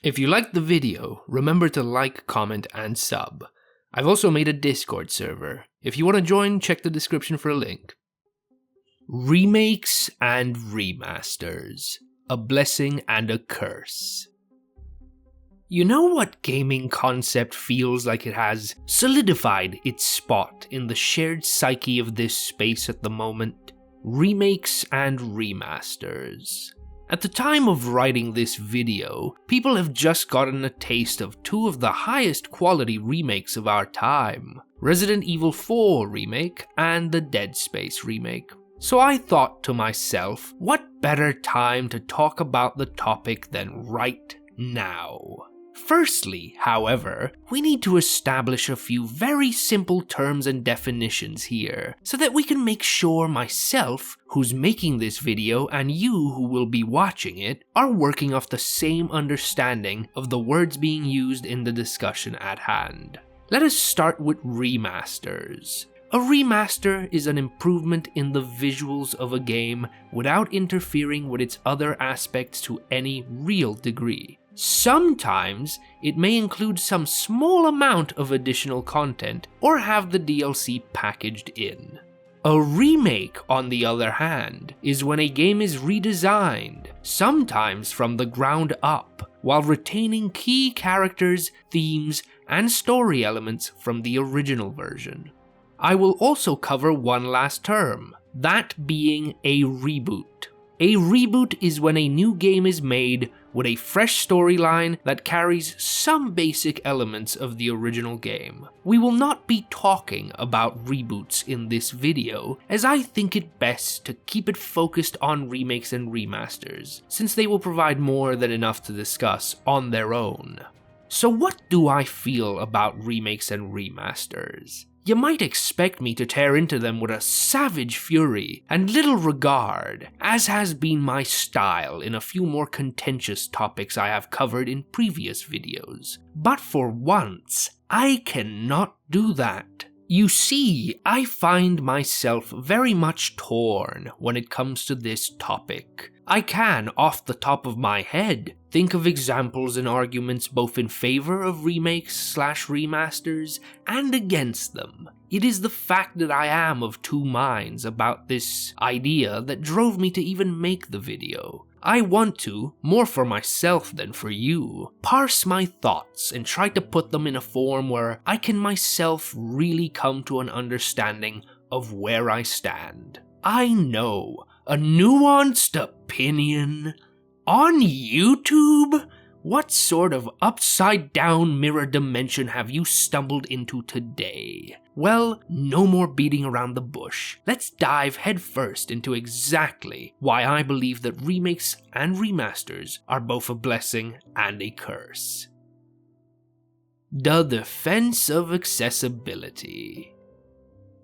If you liked the video, remember to like, comment, and sub. I've also made a Discord server. If you want to join, check the description for a link. Remakes and remasters. A blessing and a curse. You know what gaming concept feels like it has solidified its spot in the shared psyche of this space at the moment? Remakes and remasters. At the time of writing this video, people have just gotten a taste of two of the highest quality remakes of our time, Resident Evil 4 remake and the Dead Space remake. So I thought to myself, what better time to talk about the topic than right now? Firstly, however, we need to establish a few very simple terms and definitions here, so that we can make sure myself, who's making this video, and you who will be watching it, are working off the same understanding of the words being used in the discussion at hand. Let us start with remasters. A remaster is an improvement in the visuals of a game without interfering with its other aspects to any real degree. Sometimes, it may include some small amount of additional content or have the DLC packaged in. A remake, on the other hand, is when a game is redesigned, sometimes from the ground up, while retaining key characters, themes, and story elements from the original version. I will also cover one last term, that being a reboot. A reboot is when a new game is made with a fresh storyline that carries some basic elements of the original game. We will not be talking about reboots in this video, as I think it best to keep it focused on remakes and remasters, since they will provide more than enough to discuss on their own. So what do I feel about remakes and remasters? You might expect me to tear into them with a savage fury and little regard, as has been my style in a few more contentious topics I have covered in previous videos. But for once, I cannot do that. You see, I find myself very much torn when it comes to this topic. I can, off the top of my head, think of examples and arguments both in favor of remakes/remasters and against them. It is the fact that I am of two minds about this idea that drove me to even make the video. I want to, more for myself than for you, parse my thoughts and try to put them in a form where I can myself really come to an understanding of where I stand. I know, a nuanced opinion? On YouTube? What sort of upside-down mirror dimension have you stumbled into today? Well, no more beating around the bush. Let's dive headfirst into exactly why I believe that remakes and remasters are both a blessing and a curse. The defense of accessibility.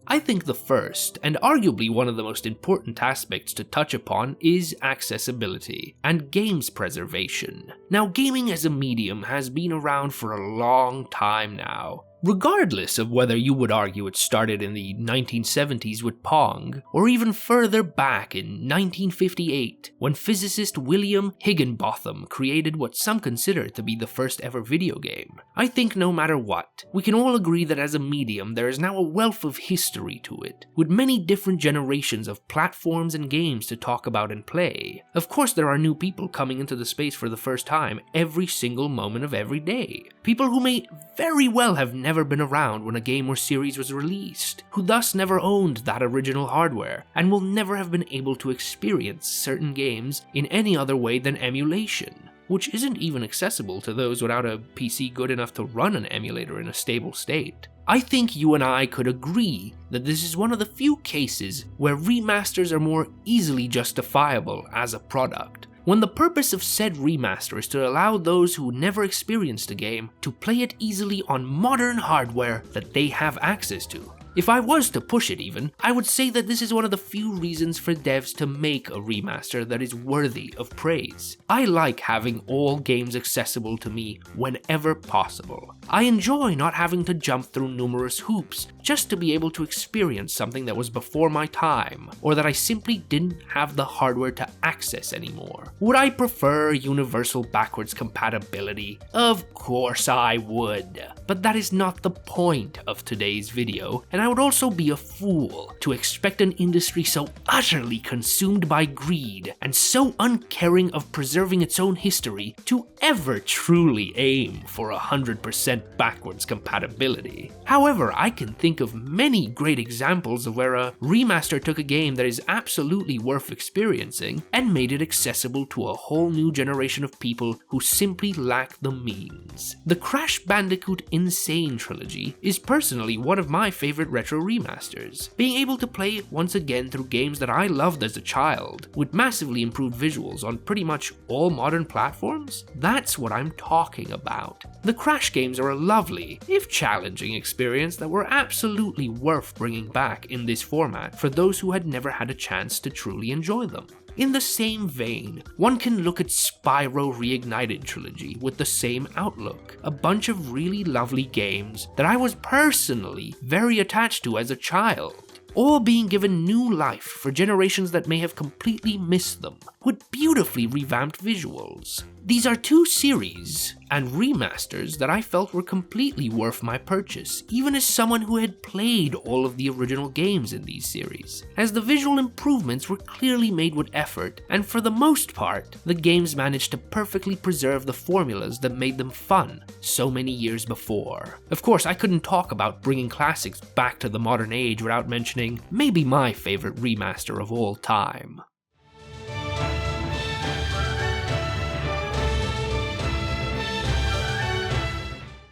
I think the first, and arguably one of the most important aspects to touch upon, is accessibility and games preservation. Now, gaming as a medium has been around for a long time now. Regardless of whether you would argue it started in the 1970s with Pong, or even further back in 1958, when physicist William Higginbotham created what some consider to be the first ever video game. I think no matter what, we can all agree that as a medium there is now a wealth of history to it, with many different generations of platforms and games to talk about and play. Of course, there are new people coming into the space for the first time every single moment of every day. People who may very well have never been around when a game or series was released, who thus never owned that original hardware, and will never have been able to experience certain games in any other way than emulation, which isn't even accessible to those without a PC good enough to run an emulator in a stable state. I think you and I could agree that this is one of the few cases where remasters are more easily justifiable as a product, when the purpose of said remaster is to allow those who never experienced a game to play it easily on modern hardware that they have access to. If I was to push it even, I would say that this is one of the few reasons for devs to make a remaster that is worthy of praise. I like having all games accessible to me whenever possible. I enjoy not having to jump through numerous hoops just to be able to experience something that was before my time, or that I simply didn't have the hardware to access anymore. Would I prefer universal backwards compatibility? Of course I would. But that is not the point of today's video, and I would also be a fool to expect an industry so utterly consumed by greed and so uncaring of preserving its own history to ever truly aim for 100% backwards compatibility. However, I can think of many great examples of where a remaster took a game that is absolutely worth experiencing and made it accessible to a whole new generation of people who simply lack the means. The Crash Bandicoot Insane trilogy is personally one of my favorite retro remasters. Being able to play it once again through games that I loved as a child, with massively improved visuals on pretty much all modern platforms, that's what I'm talking about. The Crash games are a lovely, if challenging experience that were absolutely worth bringing back in this format for those who had never had a chance to truly enjoy them. In the same vein, one can look at Spyro Reignited trilogy with the same outlook. A bunch of really lovely games that I was personally very attached to as a child, all being given new life for generations that may have completely missed them, with beautifully revamped visuals. These are two series and remasters that I felt were completely worth my purchase, even as someone who had played all of the original games in these series, as the visual improvements were clearly made with effort, and for the most part, the games managed to perfectly preserve the formulas that made them fun so many years before. Of course, I couldn't talk about bringing classics back to the modern age without mentioning maybe my favorite remaster of all time.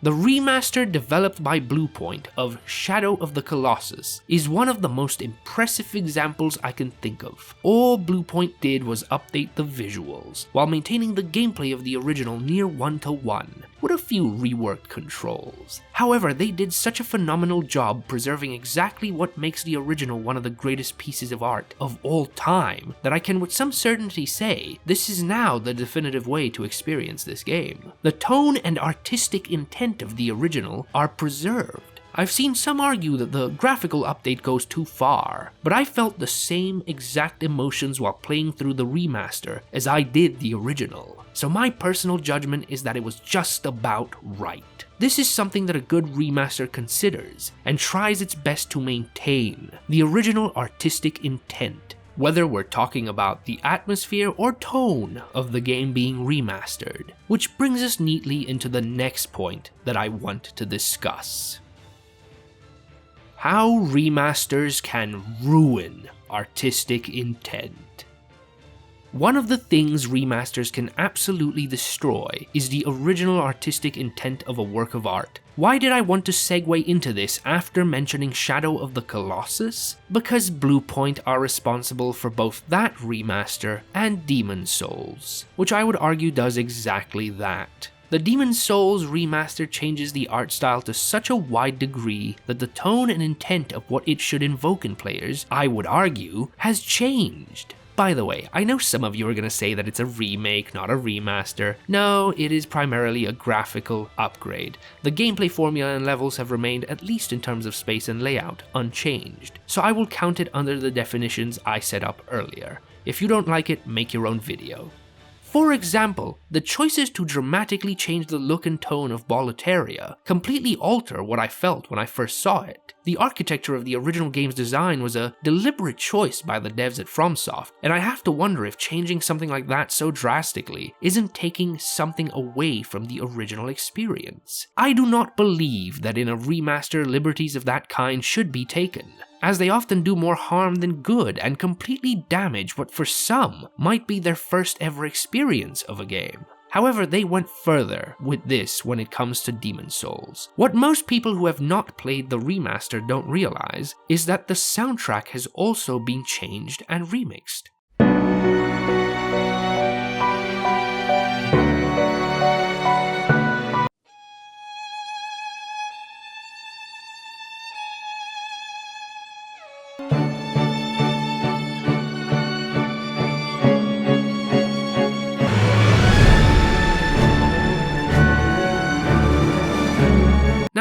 The remaster developed by Bluepoint of Shadow of the Colossus is one of the most impressive examples I can think of. All Bluepoint did was update the visuals, while maintaining the gameplay of the original near 1-to-1, with a few reworked controls. However, they did such a phenomenal job preserving exactly what makes the original one of the greatest pieces of art of all time that I can with some certainty say this is now the definitive way to experience this game. The tone and artistic intent of the original are preserved. I've seen some argue that the graphical update goes too far, but I felt the same exact emotions while playing through the remaster as I did the original, so my personal judgment is that it was just about right. This is something that a good remaster considers and tries its best to maintain the original artistic intent, whether we're talking about the atmosphere or tone of the game being remastered, which brings us neatly into the next point that I want to discuss. How remasters can ruin artistic intent. One of the things remasters can absolutely destroy is the original artistic intent of a work of art. Why did I want to segue into this after mentioning Shadow of the Colossus? Because Bluepoint are responsible for both that remaster and Demon's Souls, which I would argue does exactly that. The Demon's Souls remaster changes the art style to such a wide degree that the tone and intent of what it should invoke in players, I would argue, has changed. By the way, I know some of you are going to say that it's a remake, not a remaster. No, it is primarily a graphical upgrade. The gameplay formula and levels have remained, at least in terms of space and layout, unchanged, so I will count it under the definitions I set up earlier. If you don't like it, make your own video. For example, the choices to dramatically change the look and tone of Boletaria completely alter what I felt when I first saw it. The architecture of the original game's design was a deliberate choice by the devs at FromSoft, and I have to wonder if changing something like that so drastically isn't taking something away from the original experience. I do not believe that in a remaster liberties of that kind should be taken, as they often do more harm than good and completely damage what for some might be their first ever experience of a game. However, they went further with this when it comes to Demon's Souls. What most people who have not played the remaster don't realize is that the soundtrack has also been changed and remixed.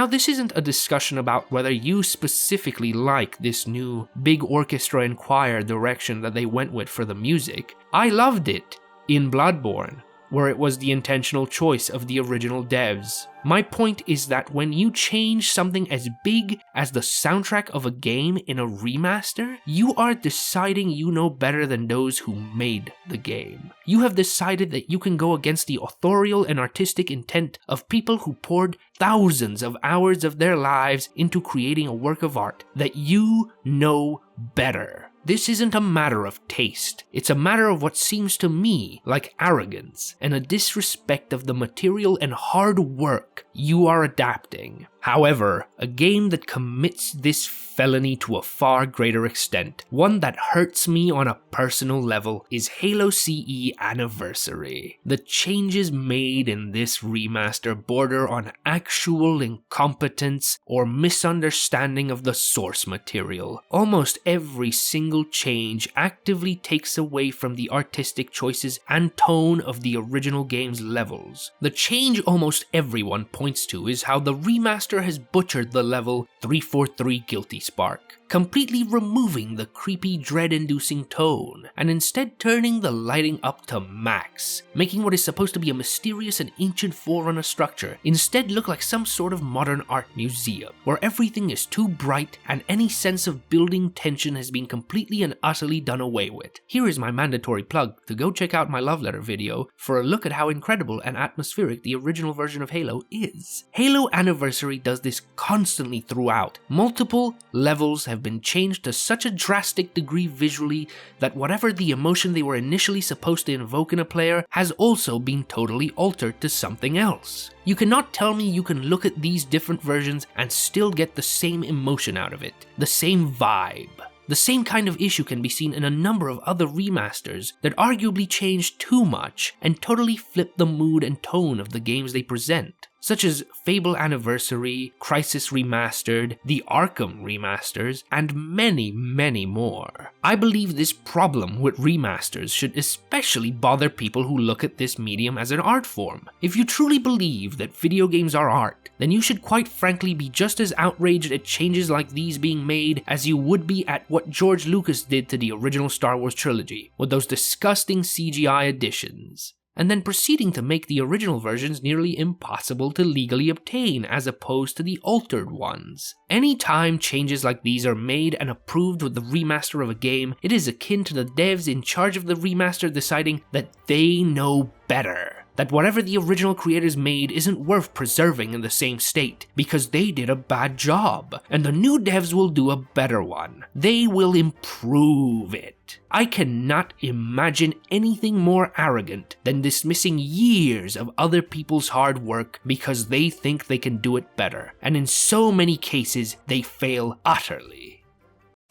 this isn't a discussion about whether you specifically like this new big orchestra and choir direction that they went with for the music. I loved it in Bloodborne, where it was the intentional choice of the original devs. My point is that when you change something as big as the soundtrack of a game in a remaster, you are deciding you know better than those who made the game. You have decided that you can go against the authorial and artistic intent of people who poured thousands of hours of their lives into creating a work of art, that you know better. This isn't a matter of taste, it's a matter of what seems to me like arrogance and a disrespect of the material and hard work you are adapting. However, a game that commits this felony to a far greater extent, one that hurts me on a personal level, is Halo CE Anniversary. The changes made in this remaster border on actual incompetence or misunderstanding of the source material. Almost every single change actively takes away from the artistic choices and tone of the original game's levels. The change almost everyone points to is how the remaster has butchered the level 343 Guilty Spark, completely removing the creepy, dread-inducing tone, and instead turning the lighting up to max, making what is supposed to be a mysterious and ancient Forerunner structure instead look like some sort of modern art museum, where everything is too bright and any sense of building tension has been completely and utterly done away with. Here is my mandatory plug to go check out my love letter video for a look at how incredible and atmospheric the original version of Halo is. Halo Anniversary does this constantly throughout. Multiple levels have been changed to such a drastic degree visually that whatever the emotion they were initially supposed to invoke in a player has also been totally altered to something else. You cannot tell me you can look at these different versions and still get the same emotion out of it, the same vibe. The same kind of issue can be seen in a number of other remasters that arguably change too much and totally flip the mood and tone of the games they present, such as Fable Anniversary, Crysis Remastered, the Arkham remasters, and many, many more. I believe this problem with remasters should especially bother people who look at this medium as an art form. If you truly believe that video games are art, then you should quite frankly be just as outraged at changes like these being made as you would be at what George Lucas did to the original Star Wars trilogy, with those disgusting CGI additions, and then proceeding to make the original versions nearly impossible to legally obtain as opposed to the altered ones. Anytime changes like these are made and approved with the remaster of a game, it is akin to the devs in charge of the remaster deciding that they know better. That whatever the original creators made isn't worth preserving in the same state, because they did a bad job, and the new devs will do a better one. They will improve it. I cannot imagine anything more arrogant than dismissing years of other people's hard work because they think they can do it better, and in so many cases, they fail utterly.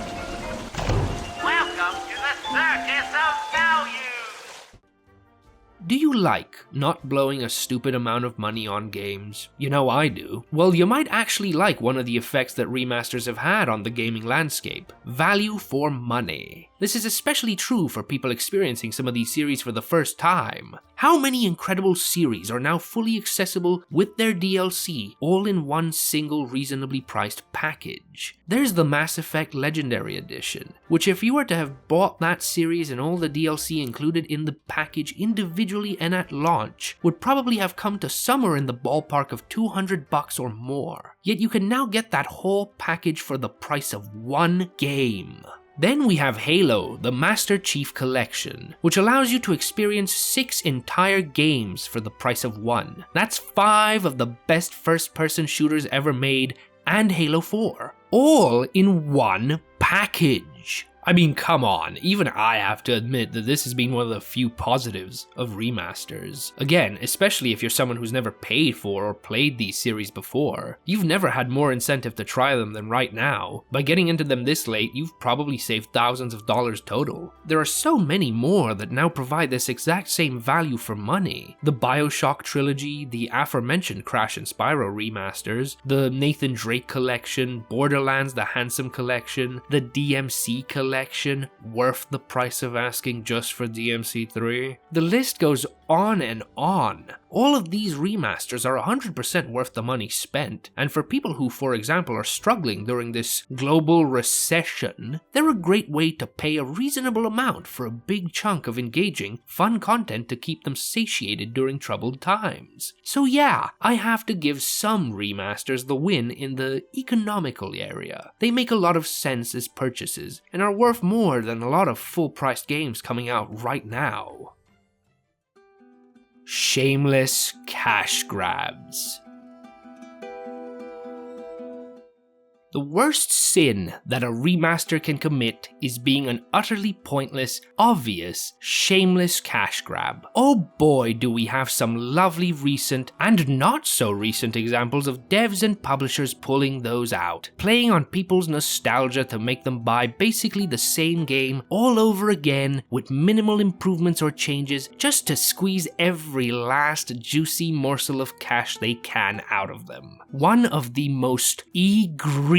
Welcome to the Circus of Value! Do you like not blowing a stupid amount of money on games? You know I do. Well, you might actually like one of the effects that remasters have had on the gaming landscape: value for money. This is especially true for people experiencing some of these series for the first time. How many incredible series are now fully accessible with their DLC, all in one single reasonably priced package? There's the Mass Effect Legendary Edition, which if you were to have bought that series and all the DLC included in the package individually and at launch, would probably have come to somewhere in the ballpark of $200 or more. Yet you can now get that whole package for the price of one game. Then we have Halo, the Master Chief Collection, which allows you to experience 6 entire games for the price of one. That's 5 of the best first-person shooters ever made, and Halo 4, all in one package. I mean, come on, even I have to admit that this has been one of the few positives of remasters. Again, especially if you're someone who's never paid for or played these series before. You've never had more incentive to try them than right now. By getting into them this late, you've probably saved thousands of dollars total. There are so many more that now provide this exact same value for money. The BioShock trilogy, the aforementioned Crash and Spyro remasters, the Nathan Drake collection, Borderlands the Handsome collection, the DMC collection, worth the price of asking just for DMC3. The list goes on and on. All of these remasters are 100% worth the money spent, and for people who, for example, are struggling during this global recession, they're a great way to pay a reasonable amount for a big chunk of engaging, fun content to keep them satiated during troubled times. So yeah, I have to give some remasters the win in the economical area. They make a lot of sense as purchases, and are worth more than a lot of full-priced games coming out right now. Shameless cash grabs. The worst sin that a remaster can commit is being an utterly pointless, obvious, shameless cash grab. Oh boy, do we have some lovely recent and not so recent examples of devs and publishers pulling those out, playing on people's nostalgia to make them buy basically the same game all over again with minimal improvements or changes just to squeeze every last juicy morsel of cash they can out of them. One of the most egregious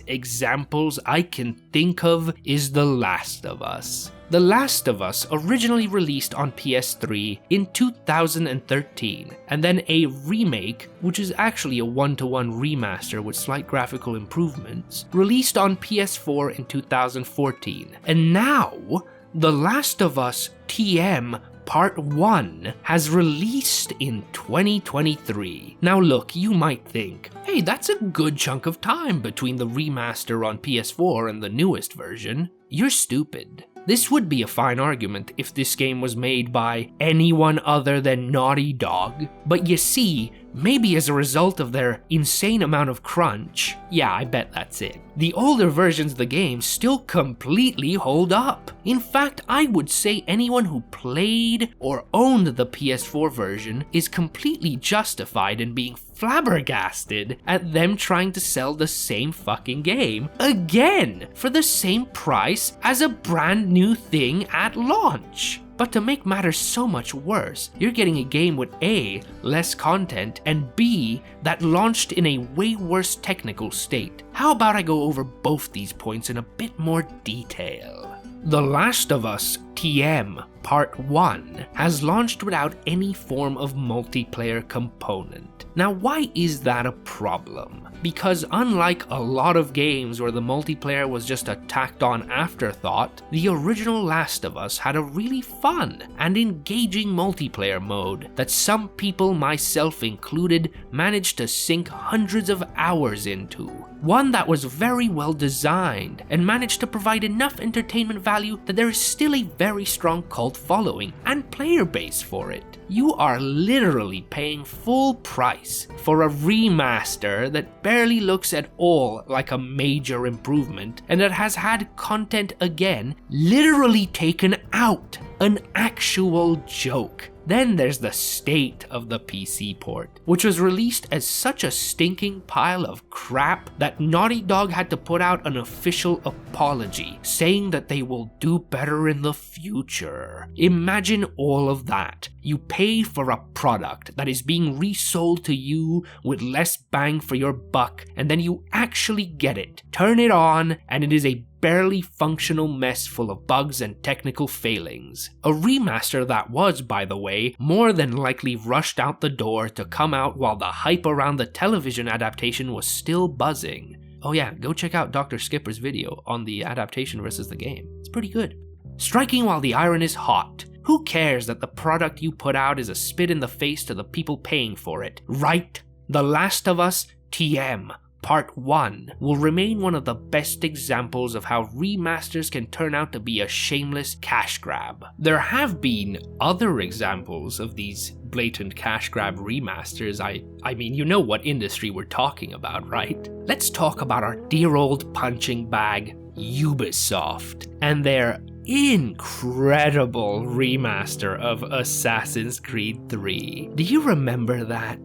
examples I can think of is The Last of Us. The Last of Us originally released on PS3 in 2013, and then a remake, which is actually a one-to-one remaster with slight graphical improvements, released on PS4 in 2014. And now, The Last of Us TM Part 1 has released in 2023. Now look, you might think, hey, that's a good chunk of time between the remaster on PS4 and the newest version. You're stupid. This would be a fine argument if this game was made by anyone other than Naughty Dog, but you see, maybe as a result of their insane amount of crunch, yeah, I bet that's it, the older versions of the game still completely hold up. In fact, I would say anyone who played or owned the PS4 version is completely justified in being flabbergasted at them trying to sell the same fucking game again for the same price as a brand new thing at launch. But to make matters so much worse, you're getting a game with A, less content, and B, that launched in a way worse technical state. How about I go over both these points in a bit more detail? The Last of Us TM Part 1 has launched without any form of multiplayer component. Now, why is that a problem? Because unlike a lot of games where the multiplayer was just a tacked on afterthought, the original Last of Us had a really fun and engaging multiplayer mode that some people, myself included, managed to sink hundreds of hours into. One that was very well designed and managed to provide enough entertainment value that there is still a very strong cult following and player base for it. You are literally paying full price for a remaster that barely looks at all like a major improvement and that has had content again literally taken out. An actual joke. Then there's the state of the PC port, which was released as such a stinking pile of crap that Naughty Dog had to put out an official apology, saying that they will do better in the future. Imagine all of that. You pay for a product that is being resold to you with less bang for your buck, and then you actually get it, turn it on, and it is a barely functional mess full of bugs and technical failings. A remaster that was, by the way, more than likely rushed out the door to come out while the hype around the television adaptation was still buzzing. Oh yeah, go check out Dr. Skipper's video on the adaptation versus the game. It's pretty good. Striking while the iron is hot. Who cares that the product you put out is a spit in the face to the people paying for it, right? The Last of Us TM Part 1 will remain one of the best examples of how remasters can turn out to be a shameless cash grab. There have been other examples of these blatant cash grab remasters. I mean, you know what industry we're talking about, right? Let's talk about our dear old punching bag, Ubisoft, and their incredible remaster of Assassin's Creed 3. Do you remember that?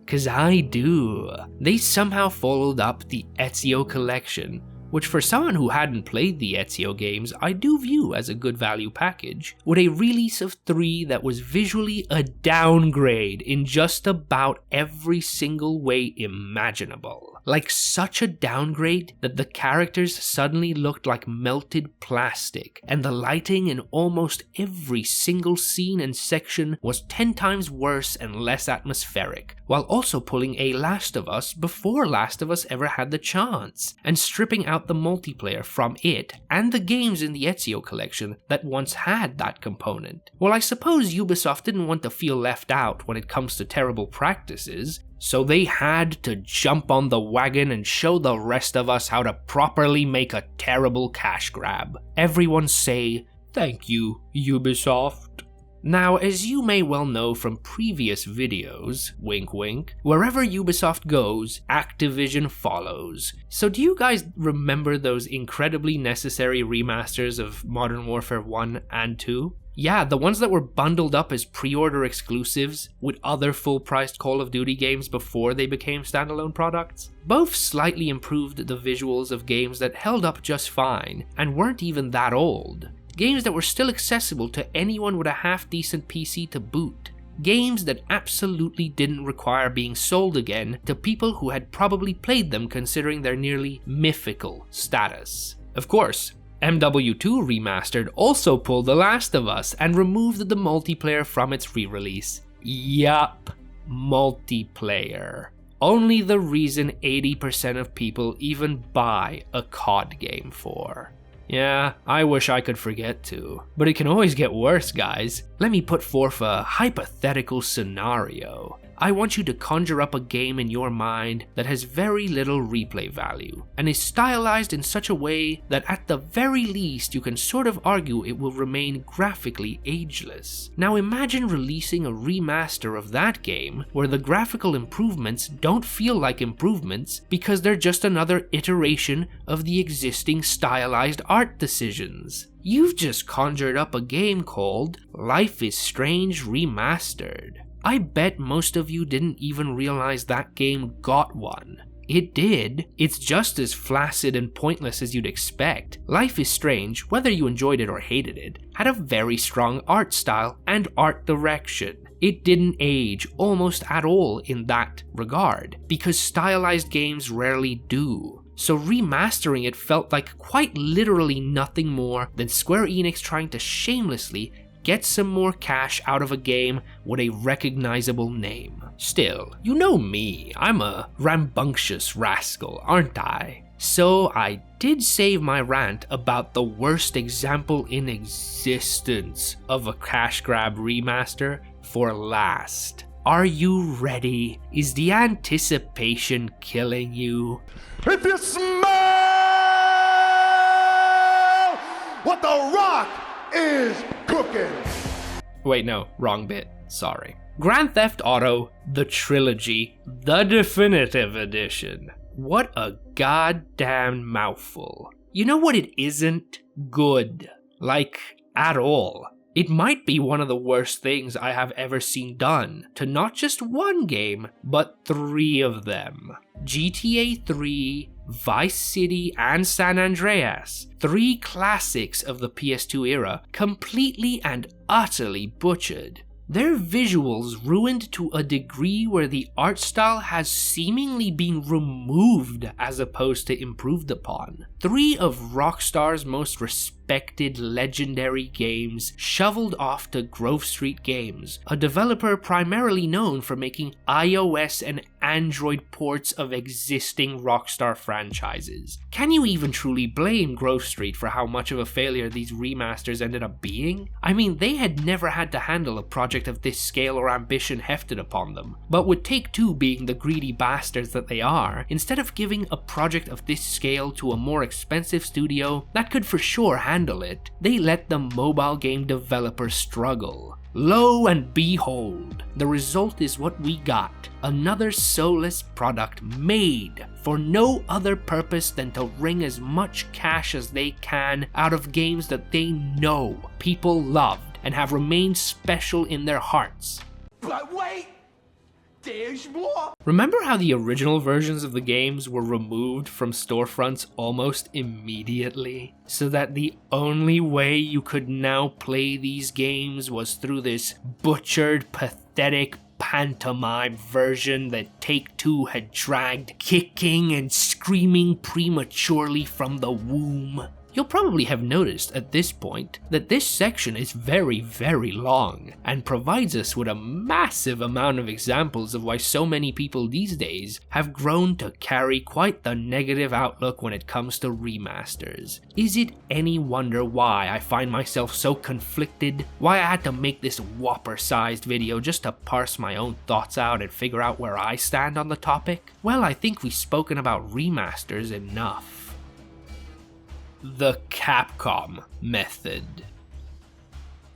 'Cause I do. They somehow followed up the Ezio collection, which for someone who hadn't played the Ezio games, I do view as a good value package, with a release of 3 that was visually a downgrade in just about every single way imaginable. like such a downgrade that the characters suddenly looked like melted plastic, and the lighting in almost every single scene and section was 10 times worse and less atmospheric, while also pulling a Last of Us before Last of Us ever had the chance, and stripping out the multiplayer from it and the games in the Ezio collection that once had that component. Well, I suppose Ubisoft didn't want to feel left out when it comes to terrible practices, so they had to jump on the wagon and show the rest of us how to properly make a terrible cash grab. Everyone say, "Thank you, Ubisoft." Now, as you may well know from previous videos, wink wink, wherever Ubisoft goes, Activision follows. So do you guys remember those incredibly necessary remasters of Modern Warfare 1 and 2? Yeah, the ones that were bundled up as pre-order exclusives with other full-priced Call of Duty games before they became standalone products. Both slightly improved the visuals of games that held up just fine and weren't even that old. Games that were still accessible to anyone with a half-decent PC to boot. Games that absolutely didn't require being sold again to people who had probably played them considering their nearly mythical status. Of course, MW2 Remastered also pulled The Last of Us and removed the multiplayer from its re-release. Yup, multiplayer. Only the reason 80% of people even buy a COD game for. Yeah, I wish I could forget to, but it can always get worse, guys. Let me put forth a hypothetical scenario. I want you to conjure up a game in your mind that has very little replay value, and is stylized in such a way that at the very least you can sort of argue it will remain graphically ageless. Now imagine releasing a remaster of that game where the graphical improvements don't feel like improvements because they're just another iteration of the existing stylized art decisions. You've just conjured up a game called Life is Strange Remastered. I bet most of you didn't even realize that game got one. It did. It's just as flaccid and pointless as you'd expect. Life is Strange, whether you enjoyed it or hated it, had a very strong art style and art direction. It didn't age almost at all in that regard, because stylized games rarely do. So remastering it felt like quite literally nothing more than Square Enix trying to shamelessly get some more cash out of a game with a recognizable name. Still, you know me, I'm a rambunctious rascal, aren't I? So I did save my rant about the worst example in existence of a cash grab remaster for last. Are you ready? Is the anticipation killing you? If you smell what the Rock is cooking. Wait, no, wrong bit. Sorry. Grand Theft Auto, the trilogy, the definitive edition. What a goddamn mouthful. You know what it isn't? Good. Like, at all. It might be one of the worst things I have ever seen done to not just one game, but 3 of them. GTA 3, Vice City, and San Andreas, 3 classics of the PS2 era, completely and utterly butchered. Their visuals ruined to a degree where the art style has seemingly been removed as opposed to improved upon. 3 of Rockstar's most respected legendary games shoveled off to Grove Street Games, a developer primarily known for making iOS and Android ports of existing Rockstar franchises. Can you even truly blame Grove Street for how much of a failure these remasters ended up being? I mean, they had never had to handle a project of this scale or ambition hefted upon them, but with Take-Two being the greedy bastards that they are, instead of giving a project of this scale to a more expensive studio that could for sure handle it, they let the mobile game developer struggle. Lo and behold, the result is what we got. Another soulless product made for no other purpose than to wring as much cash as they can out of games that they know people loved and have remained special in their hearts. But wait, there's more. Remember how the original versions of the games were removed from storefronts almost immediately? So that the only way you could now play these games was through this butchered, pathetic pantomime version that Take-Two had dragged kicking and screaming prematurely from the womb. You'll probably have noticed at this point that this section is very, very long and provides us with a massive amount of examples of why so many people these days have grown to carry quite the negative outlook when it comes to remasters. Is it any wonder why I find myself so conflicted? Why I had to make this whopper-sized video just to parse my own thoughts out and figure out where I stand on the topic? Well, I think we've spoken about remasters enough. The Capcom Method.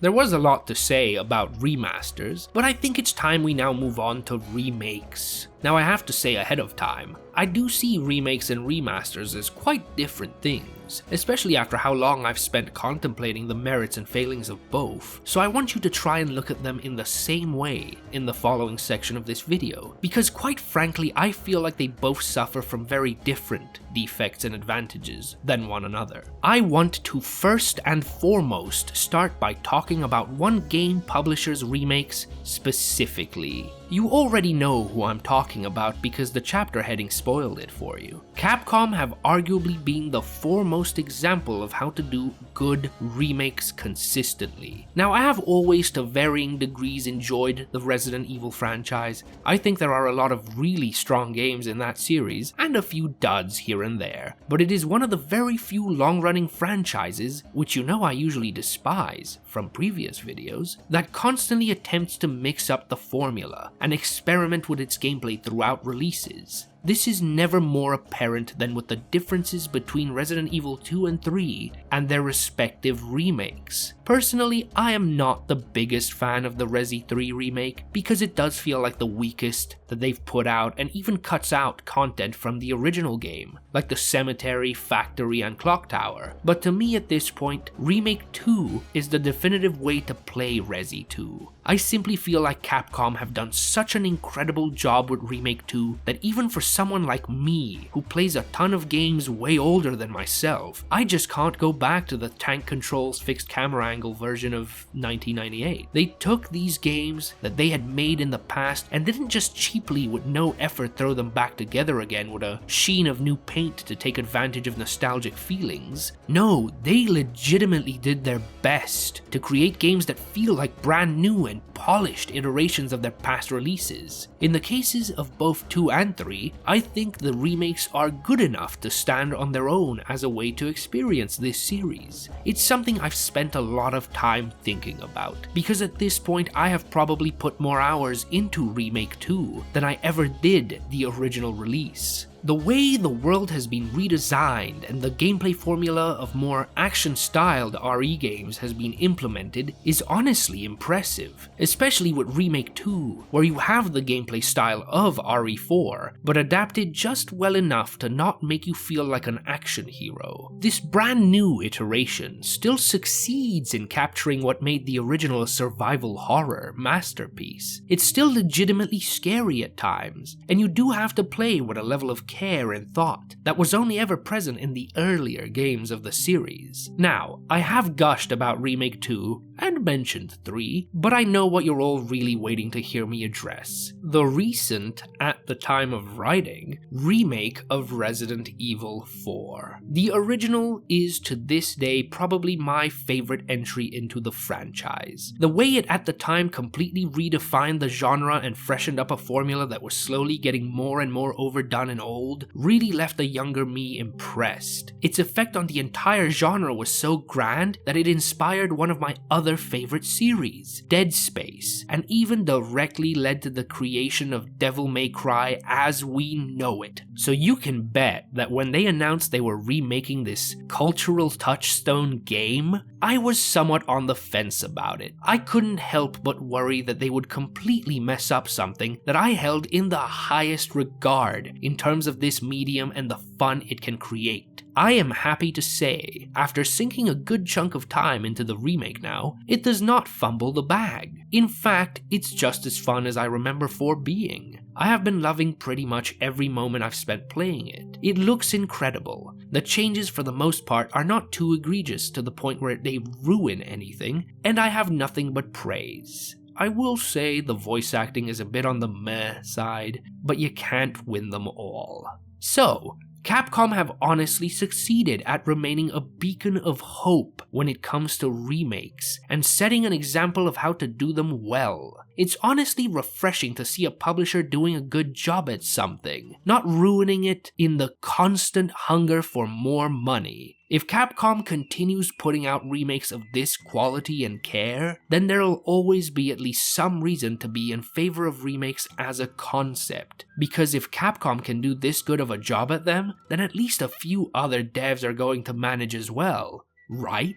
There was a lot to say about remasters, but I think it's time we now move on to remakes. Now I have to say ahead of time, I do see remakes and remasters as quite different things, especially after how long I've spent contemplating the merits and failings of both, so I want you to try and look at them in the same way in the following section of this video, because quite frankly I feel like they both suffer from very different defects and advantages than one another. I want to first and foremost start by talking about one game publisher's remakes specifically. You already know who I'm talking about because the chapter heading spoiled it for you. Capcom have arguably been the foremost example of how to do good remakes consistently. Now I have always to varying degrees enjoyed the Resident Evil franchise. I think there are a lot of really strong games in that series and a few duds here and there, but it is one of the very few long-running franchises, which you know I usually despise from previous videos, that constantly attempts to mix up the formula and experiment with its gameplay throughout releases. This is never more apparent than with the differences between Resident Evil 2 and 3 and their respective remakes. Personally, I am not the biggest fan of the Resi 3 remake because it does feel like the weakest that they've put out and even cuts out content from the original game, like the cemetery, factory, and clock tower. But to me at this point, Remake 2 is the definitive way to play Resi 2. I simply feel like Capcom have done such an incredible job with Remake 2 that even for someone like me, who plays a ton of games way older than myself, I just can't go back to the tank controls fixed camera angle version of 1998. They took these games that they had made in the past and didn't just cheaply with no effort throw them back together again with a sheen of new paint to take advantage of nostalgic feelings. No, they legitimately did their best to create games that feel like brand new and polished iterations of their past releases. In the cases of both 2 and 3, I think the remakes are good enough to stand on their own as a way to experience this series. It's something I've spent a lot of time thinking about, because at this point I have probably put more hours into Remake 2 than I ever did the original release. The way the world has been redesigned and the gameplay formula of more action-styled RE games has been implemented is honestly impressive, especially with Remake 2, where you have the gameplay style of RE4, but adapted just well enough to not make you feel like an action hero. This brand new iteration still succeeds in capturing what made the original a survival horror masterpiece. It's still legitimately scary at times, and you do have to play with a level of care and thought that was only ever present in the earlier games of the series. Now, I have gushed about Remake 2 and mentioned 3, but I know what you're all really waiting to hear me address. The recent, at the time of writing, remake of Resident Evil 4. The original is to this day probably my favorite entry into the franchise. The way it at the time completely redefined the genre and freshened up a formula that was slowly getting more and more overdone and old really left the younger me impressed. Its effect on the entire genre was so grand that it inspired one of my other favorite series, Dead Space, and even directly led to the creation of Devil May Cry as we know it. So you can bet that when they announced they were remaking this cultural touchstone game, I was somewhat on the fence about it. I couldn't help but worry that they would completely mess up something that I held in the highest regard in terms of this medium and the fun it can create. I am happy to say, after sinking a good chunk of time into the remake now, it does not fumble the bag. In fact, it's just as fun as I remember 4 being. I have been loving pretty much every moment I've spent playing it. It looks incredible. The changes for the most part are not too egregious to the point where they ruin anything, and I have nothing but praise. I will say the voice acting is a bit on the meh side, but you can't win them all. So, Capcom have honestly succeeded at remaining a beacon of hope when it comes to remakes, and setting an example of how to do them well. It's honestly refreshing to see a publisher doing a good job at something, not ruining it in the constant hunger for more money. If Capcom continues putting out remakes of this quality and care, then there'll always be at least some reason to be in favor of remakes as a concept. Because if Capcom can do this good of a job at them, then at least a few other devs are going to manage as well, right?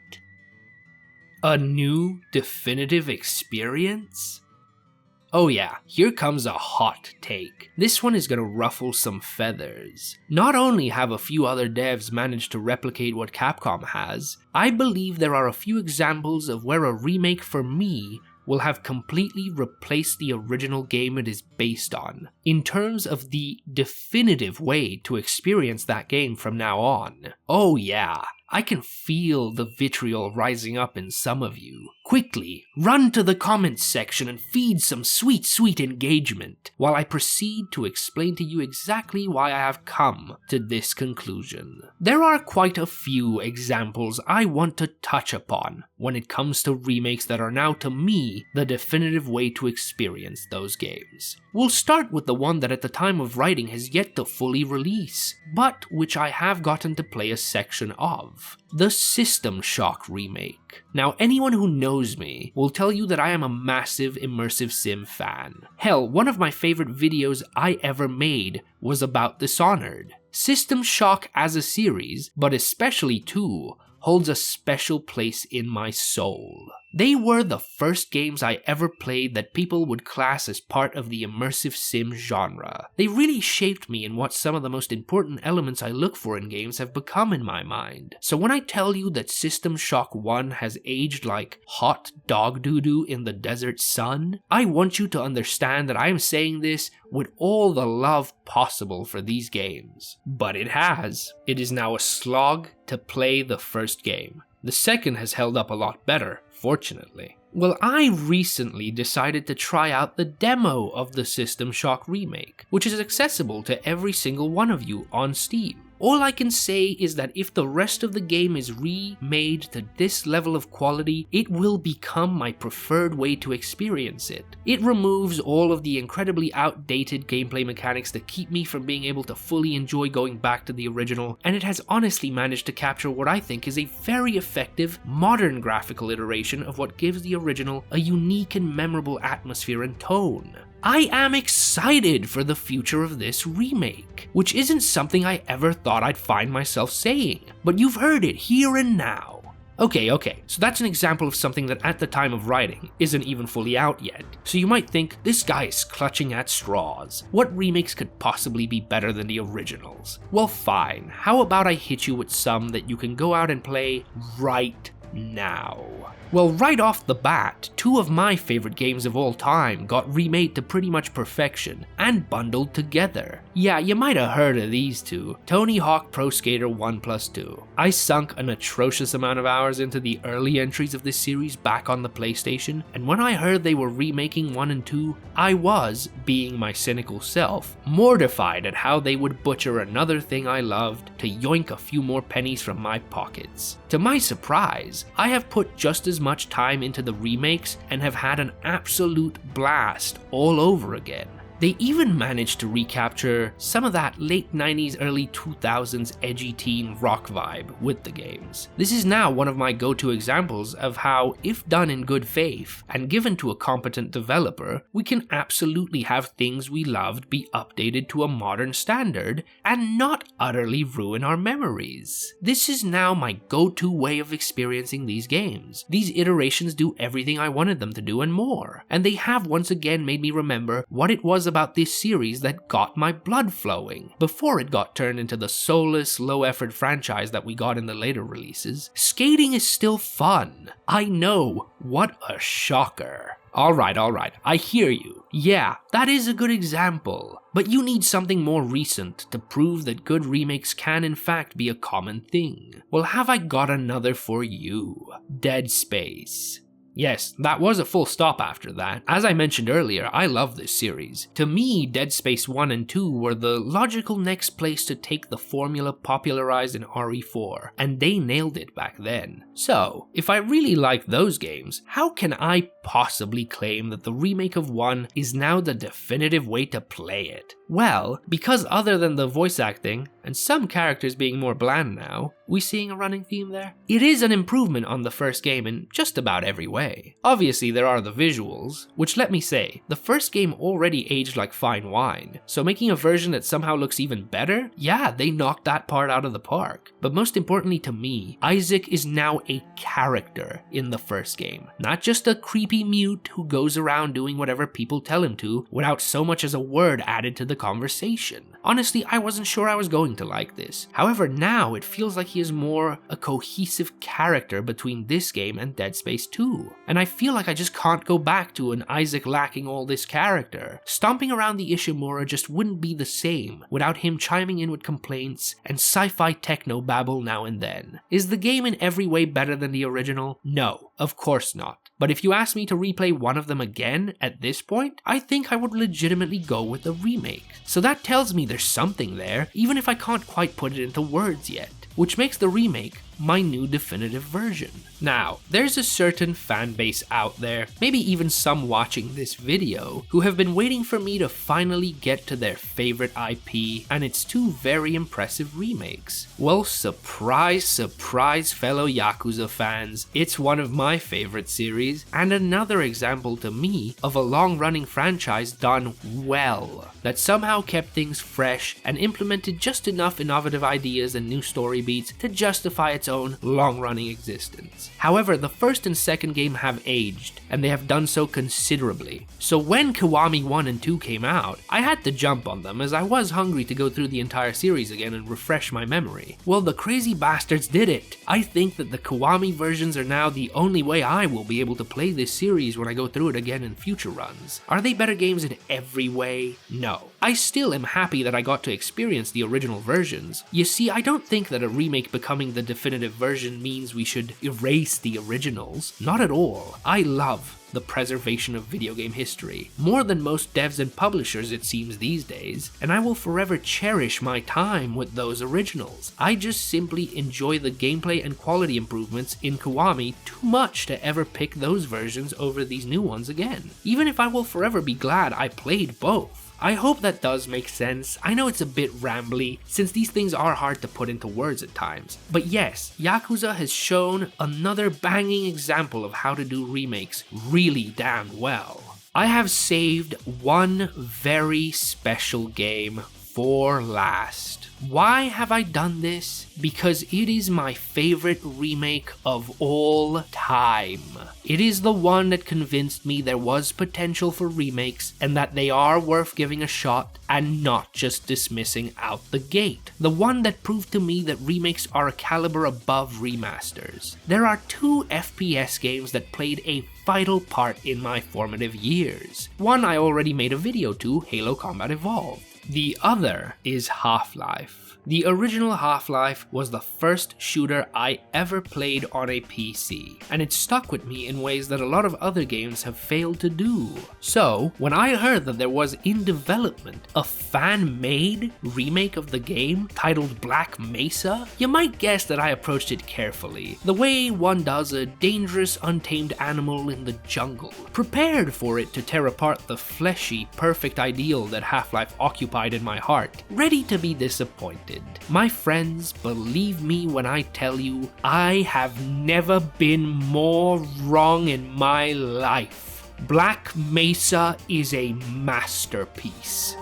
A new definitive experience? Oh yeah, here comes a hot take. This one is gonna ruffle some feathers. Not only have a few other devs managed to replicate what Capcom has, I believe there are a few examples of where a remake for me will have completely replaced the original game it is based on, in terms of the definitive way to experience that game from now on. Oh yeah, I can feel the vitriol rising up in some of you. Quickly, run to the comments section and feed some sweet engagement, while I proceed to explain to you exactly why I have come to this conclusion. There are quite a few examples I want to touch upon when it comes to remakes that are now to me the definitive way to experience those games. We'll start with the one that at the time of writing has yet to fully release, but which I have gotten to play a section of. The System Shock remake. Now, anyone who knows me will tell you that I am a massive immersive sim fan. Hell, one of my favorite videos I ever made was about Dishonored. System Shock as a series, but especially 2, holds a special place in my soul. They were the first games I ever played that people would class as part of the immersive sim genre. They really shaped me in what some of the most important elements I look for in games have become in my mind. So when I tell you that System Shock 1 has aged like hot dog doo-doo in the desert sun, I want you to understand that I am saying this with all the love possible for these games. But it has. It is now a slog to play the first game. The second has held up a lot better, fortunately. Well, I recently decided to try out the demo of the System Shock remake, which is accessible to every single one of you on Steam. All I can say is that if the rest of the game is remade to this level of quality, it will become my preferred way to experience it. It removes all of the incredibly outdated gameplay mechanics that keep me from being able to fully enjoy going back to the original, and it has honestly managed to capture what I think is a very effective, modern graphical iteration of what gives the original a unique and memorable atmosphere and tone. I am excited for the future of this remake, which isn't something I ever thought I'd find myself saying, but you've heard it here and now. Okay, so that's an example of something that at the time of writing isn't even fully out yet, so you might think, this guy is clutching at straws. What remakes could possibly be better than the originals? Well fine, how about I hit you with some that you can go out and play right now? Well, right off the bat, 2 of my favorite games of all time got remade to pretty much perfection and bundled together. Yeah, you might have heard of these 2, Tony Hawk Pro Skater 1+2. I sunk an atrocious amount of hours into the early entries of this series back on the PlayStation, and when I heard they were remaking 1 and 2, I was, being my cynical self, mortified at how they would butcher another thing I loved to yoink a few more pennies from my pockets. To my surprise, I have put just as much time into the remakes and have had an absolute blast all over again. They even managed to recapture some of that late 90s, early 2000s edgy teen rock vibe with the games. This is now one of my go-to examples of how, if done in good faith and given to a competent developer, we can absolutely have things we loved be updated to a modern standard and not utterly ruin our memories. This is now my go-to way of experiencing these games. These iterations do everything I wanted them to do and more, and they have once again made me remember what it was about this series that got my blood flowing, before it got turned into the soulless, low-effort franchise that we got in the later releases. Skating is still fun. I know, what a shocker. Alright, I hear you. Yeah, that is a good example, but you need something more recent to prove that good remakes can in fact be a common thing. Well, have I got another for you? Dead Space. Yes, that was a full stop after that. As I mentioned earlier, I love this series. To me, Dead Space 1 and 2 were the logical next place to take the formula popularized in RE4, and they nailed it back then. So, if I really like those games, how can I possibly claim that the remake of 1 is now the definitive way to play it? Well, because other than the voice acting, and some characters being more bland now, we seeing a running theme there? It is an improvement on the first game in just about every way. Obviously there are the visuals, which let me say, the first game already aged like fine wine, so making a version that somehow looks even better, yeah, they knocked that part out of the park. But most importantly to me, Isaac is now a character in the first game, not just a creepy mute who goes around doing whatever people tell him to without so much as a word added to the conversation. Honestly, I wasn't sure I was going to like this. However, now it feels like he is more a cohesive character between this game and Dead Space 2. And I feel like I just can't go back to an Isaac lacking all this character. Stomping around the Ishimura just wouldn't be the same without him chiming in with complaints and sci-fi techno babble now and then. Is the game in every way better than the original? No, of course not. But if you ask me to replay one of them again at this point, I think I would legitimately go with the remake. So that tells me there's something there, even if I can't quite put it into words yet, which makes the remake my new definitive version. Now, there's a certain fan base out there, maybe even some watching this video, who have been waiting for me to finally get to their favorite IP and its two very impressive remakes. Well, surprise, surprise fellow Yakuza fans, it's one of my favorite series and another example to me of a long-running franchise done well, that somehow kept things fresh and implemented just enough innovative ideas and new story beats to justify its own long-running existence. However, the first and second game have aged, and they have done so considerably. So when Kiwami 1 and 2 came out, I had to jump on them as I was hungry to go through the entire series again and refresh my memory. Well, the crazy bastards did it! I think that the Kiwami versions are now the only way I will be able to play this series when I go through it again in future runs. Are they better games in every way? No. I still am happy that I got to experience the original versions. You see, I don't think that a remake becoming the definitive version means we should erase the originals. Not at all. I love the preservation of video game history, more than most devs and publishers it seems these days, and I will forever cherish my time with those originals. I just simply enjoy the gameplay and quality improvements in Kiwami too much to ever pick those versions over these new ones again, even if I will forever be glad I played both. I hope that does make sense. I know it's a bit rambly, since these things are hard to put into words at times. But yes, Yakuza has shown another banging example of how to do remakes really damn well. I have saved one very special game for last. Why have I done this? Because it is my favorite remake of all time. It is the one that convinced me there was potential for remakes and that they are worth giving a shot and not just dismissing out the gate. The one that proved to me that remakes are a caliber above remasters. There are two FPS games that played a vital part in my formative years. One I already made a video to, Halo Combat Evolved. The other is Half-Life. The original Half-Life was the first shooter I ever played on a PC, and it stuck with me in ways that a lot of other games have failed to do. So, when I heard that there was in development a fan-made remake of the game titled Black Mesa, you might guess that I approached it carefully, the way one does a dangerous, untamed animal in the jungle, prepared for it to tear apart the fleshy, perfect ideal that Half-Life occupied in my heart, ready to be disappointed. My friends, believe me when I tell you, I have never been more wrong in my life. Black Mesa is a masterpiece.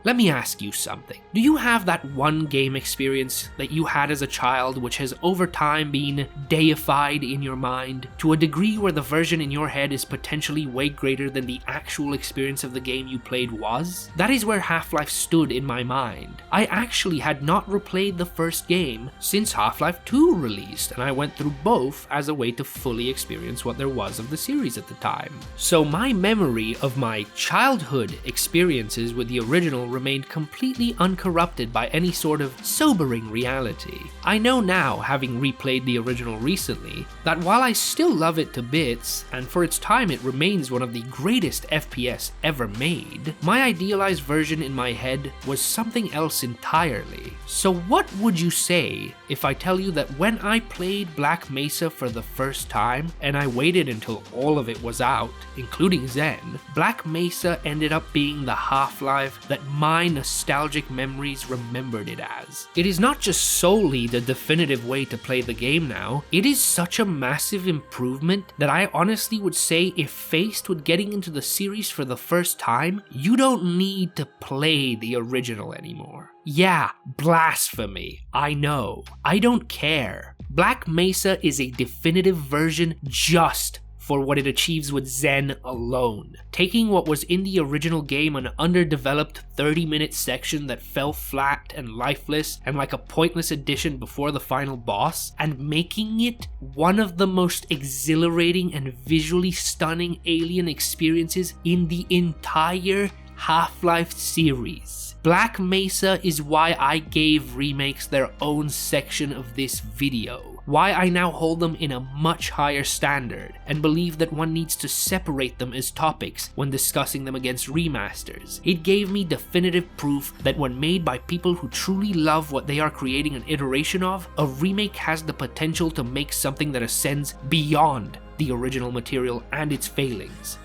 Let me ask you something. Do you have that one game experience that you had as a child which has over time been deified in your mind to a degree where the version in your head is potentially way greater than the actual experience of the game you played was? That is where Half-Life stood in my mind. I actually had not replayed the first game since Half-Life 2 released, and I went through both as a way to fully experience what there was of the series at the time. So my memory of my childhood experiences with the original remained completely uncorrupted by any sort of sobering reality. I know now, having replayed the original recently, that while I still love it to bits, and for its time it remains one of the greatest FPS ever made, my idealized version in my head was something else entirely. So what would you say if I tell you that when I played Black Mesa for the first time, and I waited until all of it was out, including Zen, Black Mesa ended up being the Half-Life that my nostalgic memories remembered it as? It is not just solely the definitive way to play the game now, it is such a massive improvement that I honestly would say if faced with getting into the series for the first time, you don't need to play the original anymore. Yeah, blasphemy, I know. I don't care. Black Mesa is a definitive version just for what it achieves with Zen alone. Taking what was in the original game an underdeveloped 30-minute section that fell flat and lifeless and like a pointless addition before the final boss, and making it one of the most exhilarating and visually stunning alien experiences in the entire Half-Life series. Black Mesa is why I gave remakes their own section of this video, why I now hold them in a much higher standard, and believe that one needs to separate them as topics when discussing them against remasters. It gave me definitive proof that when made by people who truly love what they are creating an iteration of, a remake has the potential to make something that ascends beyond the original material and its failings.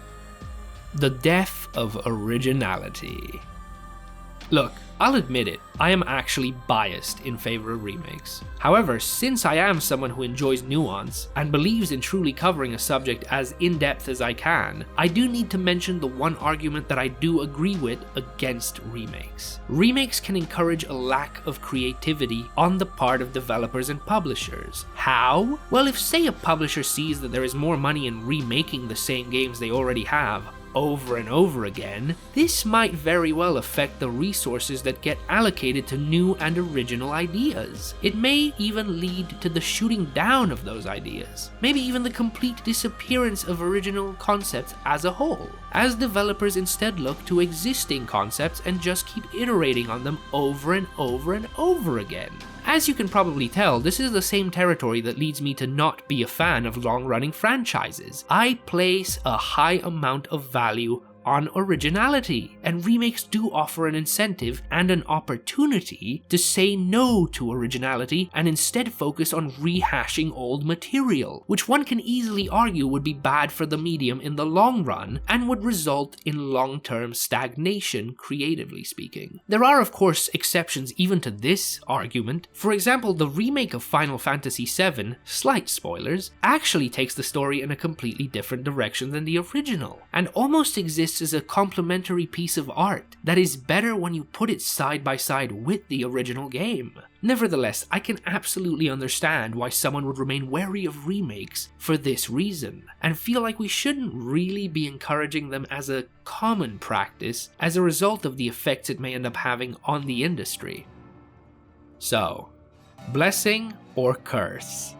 The Death of Originality. Look, I'll admit it, I am actually biased in favor of remakes. However, since I am someone who enjoys nuance and believes in truly covering a subject as in-depth as I can, I do need to mention the one argument that I do agree with against remakes. Remakes can encourage a lack of creativity on the part of developers and publishers. How? Well, if say a publisher sees that there is more money in remaking the same games they already have over and over again, this might very well affect the resources that get allocated to new and original ideas. It may even lead to the shooting down of those ideas, maybe even the complete disappearance of original concepts as a whole, as developers instead look to existing concepts and just keep iterating on them over and over and over again. As you can probably tell, this is the same territory that leads me to not be a fan of long-running franchises. I place a high amount of value on originality, and remakes do offer an incentive and an opportunity to say no to originality and instead focus on rehashing old material, which one can easily argue would be bad for the medium in the long run and would result in long-term stagnation, creatively speaking. There are of course exceptions even to this argument. For example, the remake of Final Fantasy VII, slight spoilers, actually takes the story in a completely different direction than the original, and almost exists as a complementary piece of art that is better when you put it side by side with the original game. Nevertheless, I can absolutely understand why someone would remain wary of remakes for this reason, and feel like we shouldn't really be encouraging them as a common practice as a result of the effects it may end up having on the industry. So, blessing or curse?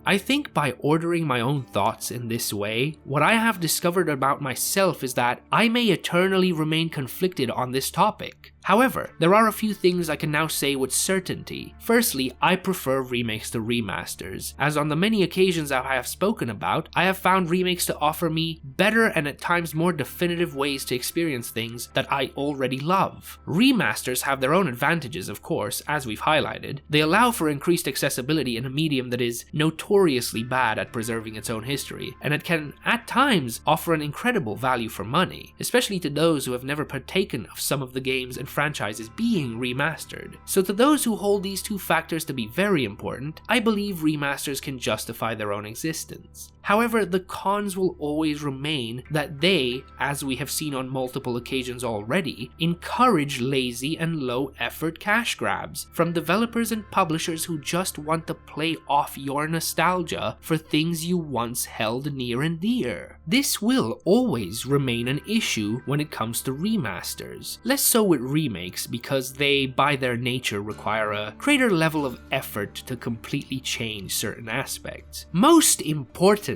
I think by ordering my own thoughts in this way, what I have discovered about myself is that I may eternally remain conflicted on this topic. However, there are a few things I can now say with certainty. Firstly, I prefer remakes to remasters, as on the many occasions I have spoken about, I have found remakes to offer me better and at times more definitive ways to experience things that I already love. Remasters have their own advantages, of course, as we've highlighted. They allow for increased accessibility in a medium that is notoriously bad at preserving its own history, and it can, at times, offer an incredible value for money, especially to those who have never partaken of some of the games and franchises being remastered. So to those who hold these two factors to be very important, I believe remasters can justify their own existence. However, the cons will always remain that they, as we have seen on multiple occasions already, encourage lazy and low-effort cash grabs from developers and publishers who just want to play off your nostalgia for things you once held near and dear. This will always remain an issue when it comes to remasters, less so with remakes because they, by their nature, require a greater level of effort to completely change certain aspects. Most importantly,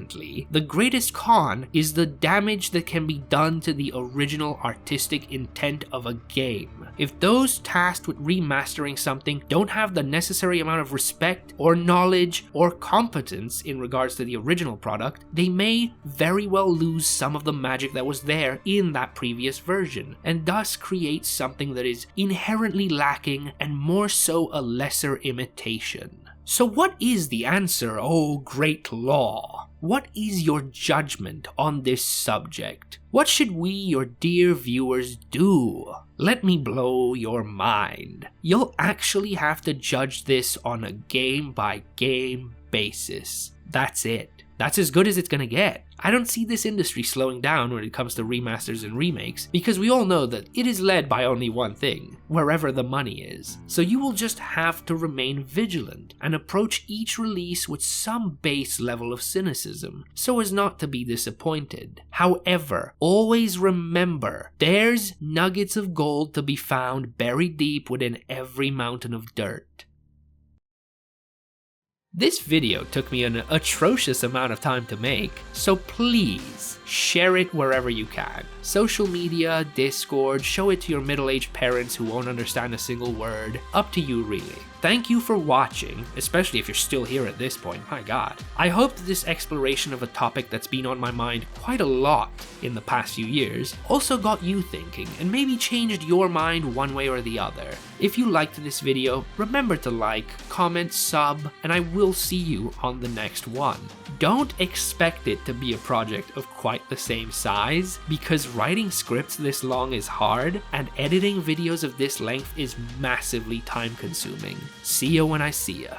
the greatest con is the damage that can be done to the original artistic intent of a game. If those tasked with remastering something don't have the necessary amount of respect or knowledge or competence in regards to the original product, they may very well lose some of the magic that was there in that previous version, and thus create something that is inherently lacking and more so a lesser imitation. So what is the answer, oh great law? What is your judgment on this subject? What should we, your dear viewers, do? Let me blow your mind. You'll actually have to judge this on a game-by-game basis. That's it. That's as good as it's gonna get. I don't see this industry slowing down when it comes to remasters and remakes, because we all know that it is led by only one thing, wherever the money is. So you will just have to remain vigilant and approach each release with some base level of cynicism, so as not to be disappointed. However, always remember, there's nuggets of gold to be found buried deep within every mountain of dirt. This video took me an atrocious amount of time to make, so please share it wherever you can. Social media, Discord, show it to your middle-aged parents who won't understand a single word. Up to you really. Thank you for watching, especially if you're still here at this point, my god. I hope that this exploration of a topic that's been on my mind quite a lot in the past few years also got you thinking and maybe changed your mind one way or the other. If you liked this video, remember to like, comment, sub, and I will see you on the next one. Don't expect it to be a project of quite the same size, because writing scripts this long is hard, and editing videos of this length is massively time consuming. See ya when I see ya.